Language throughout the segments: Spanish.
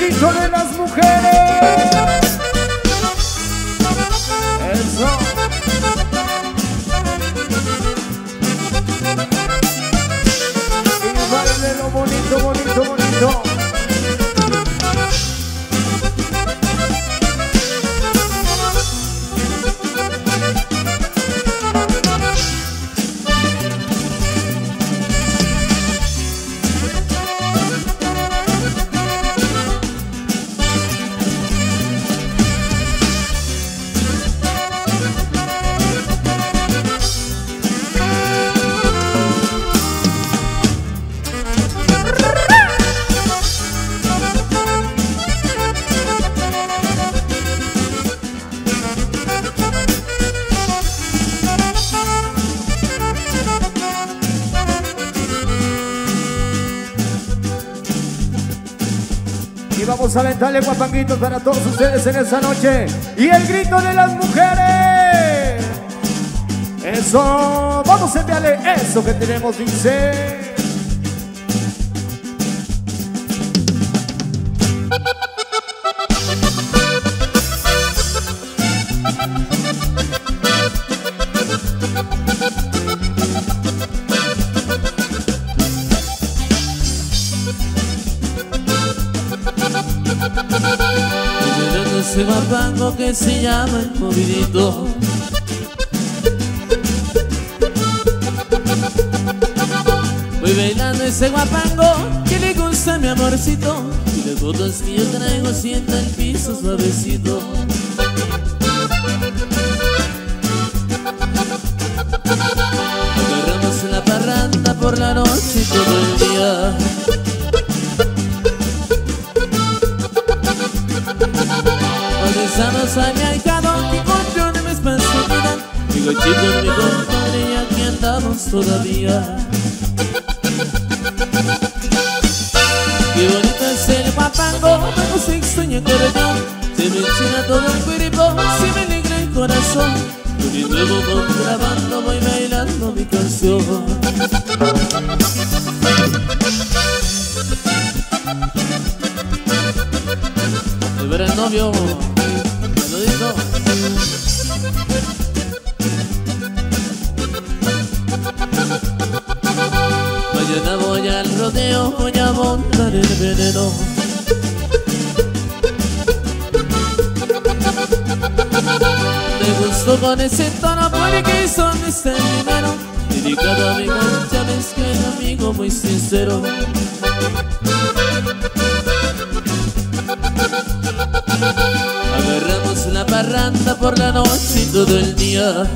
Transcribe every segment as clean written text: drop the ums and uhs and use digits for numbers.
grito de las mujeres. Eso. Y bailelo bonito, bonito, bonito. Vamos a aventarle guapanguitos para todos ustedes en esta noche. Y el grito de las mujeres. Eso, vamos a enviarle eso que tenemos, dice. Ese guapango que se llama el movidito. Voy bailando ese guapango que le gusta a mi amorcito. Y las botas que yo traigo sienta el piso suavecito. Agarramos la parranda por la noche y todo el día. Regresamos a mi ahijado que compró una vez más de vida. Mi gochito, mi compadre, y aquí andamos todavía. Qué bonito es el guapango, cuando se extraña el corazón. Se me enchina todo el cuerpo, se me alegra el corazón. Con el nuevo contrabando voy bailando mi canción. De ver el novio. Mañana voy al rodeo, voy a montar el veneno. Me gustó con ese tono porque son este dinero. Dedicado a mi ya ves que es un amigo muy sincero. Agarramos la parranda por la noche y todo el día.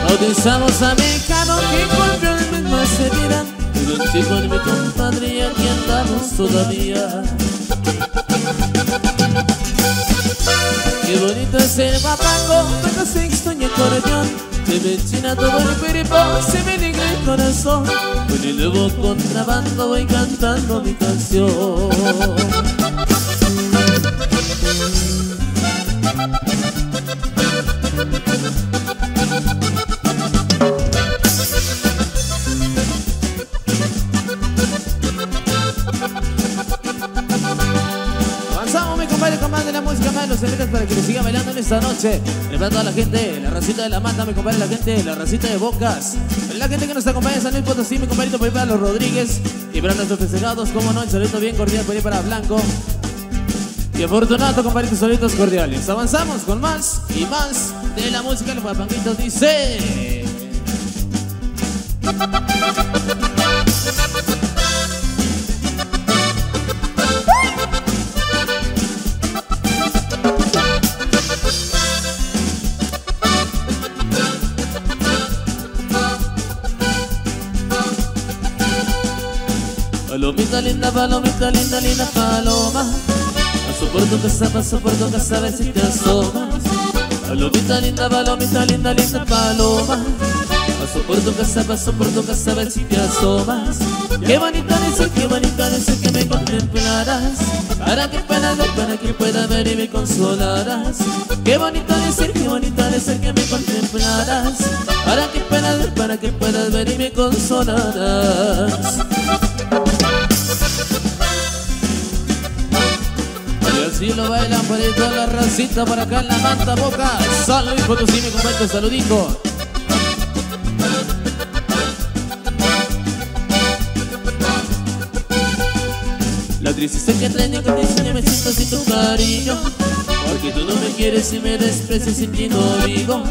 Bautizamos a mi cano que encontró el mismo se tira. Y un chico de mi compadre y aquí andamos todavía. Qué bonito es el guapango, cuando se extraña el corazón. Se me enchina todo el cuerpo, se me alegra el corazón. Con el nuevo contrabando voy cantando mi canción. Avanzamos, mi compadre, comandante, la música más de los eventos para que le siga bailando en esta noche. Le va a toda la gente, la racita de La Mata, mi compadre, la gente, la racita de Bocas, la gente que nos acompaña en San Luis Potosí, mi compadrito, por ahí para los Rodríguez y para nuestros festejados, como no, el saludo bien cordial por ahí para Blanco y Afortunato, compadritos, saludos cordiales. Avanzamos con más y más de la música de los guapanguitos, dice. Palomita linda, linda paloma. Paso por tu casa, a ver si te asomas. Palomita linda, linda paloma. Paso por tu casa, a ver si te asomas. Qué bonita dice que me encontré contemplaras, para que puedas ver y me consolarás. Qué bonito de ser que me contemplaras, para que puedas ver y me consolarás. Y así lo bailan por ahí toda la racita por acá en la Manta Boca. San Luis Potosí, mi compadre, saludito. La tristeza que traigo me siento sin tu cariño, porque tú no me quieres y me desprecias sin ti no vivo.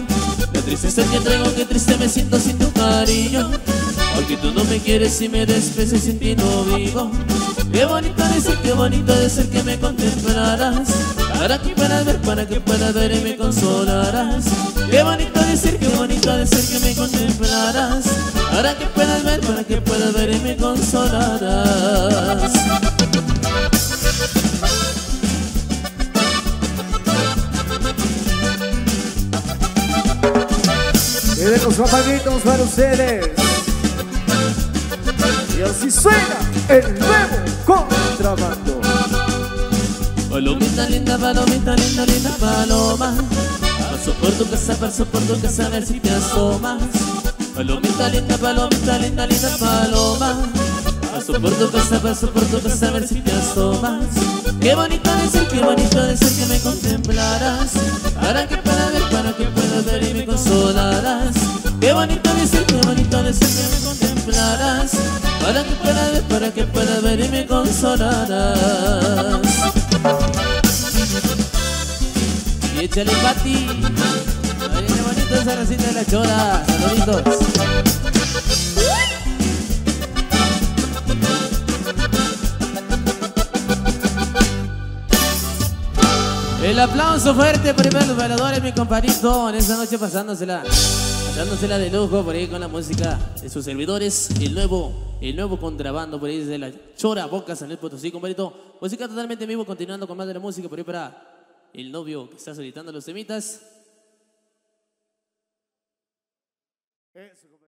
La tristeza que traigo, que triste me siento sin tu cariño, porque tú no me quieres y me desprecias sin ti no vivo. Qué bonito de ser que me contemplaras, para que puedas ver y me consolarás. Qué bonito de ser que me contemplaras, para que puedas ver y me consolarás. Y de los papaguitos para ustedes. Y así suena el nuevo contrabando. Palomita linda, linda paloma, paso por tu casa a ver si te asomas. Palomita linda, linda paloma, paso por tu casa a ver si te asomas. Qué bonito de ser que me contemplaras, para que puedas ver y me consolarás. Qué bonito de ser que me contemplaras, para que puedas ver y me consolarás. Y échale Pati, ahí qué bonito esa racita de la Chora, saluditos. El aplauso fuerte para los bailadores, mi compadrito, en esta noche pasándosela de lujo por ahí con la música de sus servidores. El nuevo contrabando por ahí desde la Chora Boca, San Luis Potosí, compadrito. Música totalmente en vivo, continuando con más de la música por ahí para el novio que está solicitando los temitas.